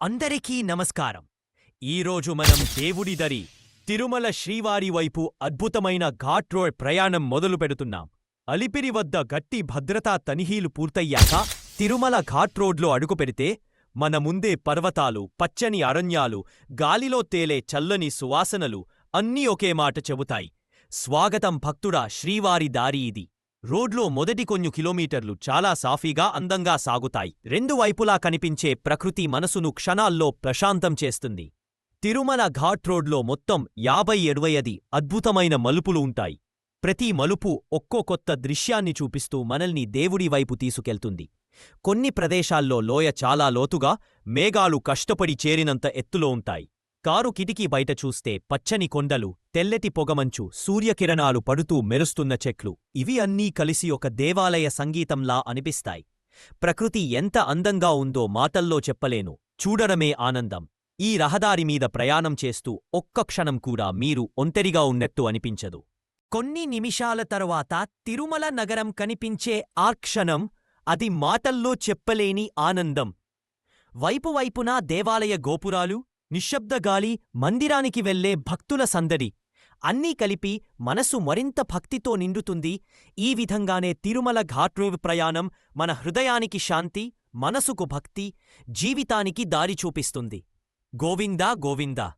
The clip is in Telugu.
అందరికీ నమస్కారం. ఈరోజు మనం దేవుడి దరి తిరుమల శ్రీవారి వైపు అద్భుతమైన ఘాట్ రోడ్ ప్రయాణం మొదలు పెడుతున్నాం. అలిపిరి వద్ద గట్టి భద్రతా తనిఖీలు పూర్తయ్యాక తిరుమల ఘాట్ రోడ్లో అడుగుపెడితే మన ముందే పర్వతాలు, పచ్చని అరణ్యాలు, గాలిలో తేలే చల్లని సువాసనలు అన్నీ ఒకే మాట చెబుతాయి. స్వాగతం భక్తుడా, శ్రీవారి దారి ఇది. రోడ్లో మొదటి కొన్ని కిలోమీటర్లు చాలా సాఫీగా, అందంగా సాగుతాయి. రెండు వైపులా కనిపించే ప్రకృతి మనసును క్షణాల్లో ప్రశాంతం చేస్తుంది. తిరుమల ఘాట్ రోడ్లో మొత్తం 50-75 అద్భుతమైన మలుపులు ఉంటాయి. ప్రతి మలుపు ఒక్కో కొత్త దృశ్యాన్ని చూపిస్తూ మనల్ని దేవుడి వైపు తీసుకెళ్తుంది. కొన్ని ప్రదేశాల్లో లోయ చాలా లోతుగా, మేఘాలు కష్టపడి చేరినంత ఎత్తులో ఉంటాయి. కారు కిటికీ బయట చూస్తే పచ్చని కొండలు, తెల్లటి పొగమంచు, సూర్యకిరణాలు పడుతూ మెరుస్తున్న చెట్లు, ఇవి అన్నీ కలిసి ఒక దేవాలయ సంగీతంలా అనిపిస్తాయి. ప్రకృతి ఎంత అందంగా ఉందో మాటల్లో చెప్పలేను. చూడడమే ఆనందం. ఈ రహదారి మీద ప్రయాణం చేస్తూ ఒక్క క్షణం కూడా మీరు ఒంటరిగా ఉన్నట్టు అనిపించదు. కొన్ని నిమిషాల తరువాత తిరుమల నగరం కనిపించే ఆ క్షణం, అది మాటల్లో చెప్పలేని ఆనందం. వైపువైపునా దేవాలయ గోపురాలు, నిశ్శబ్ద గాలి, మందిరానికి వెళ్లే భక్తుల సందడి, అన్నీ కలిపి మనసు మరింత భక్తితో నిండుతుంది. ఈ విధంగానే తిరుమల ఘాట్ రోడ్ ప్రయాణం మన హృదయానికి శాంతి, మనసుకు భక్తి, జీవితానికి దారి చూపిస్తుంది. గోవిందా గోవిందా.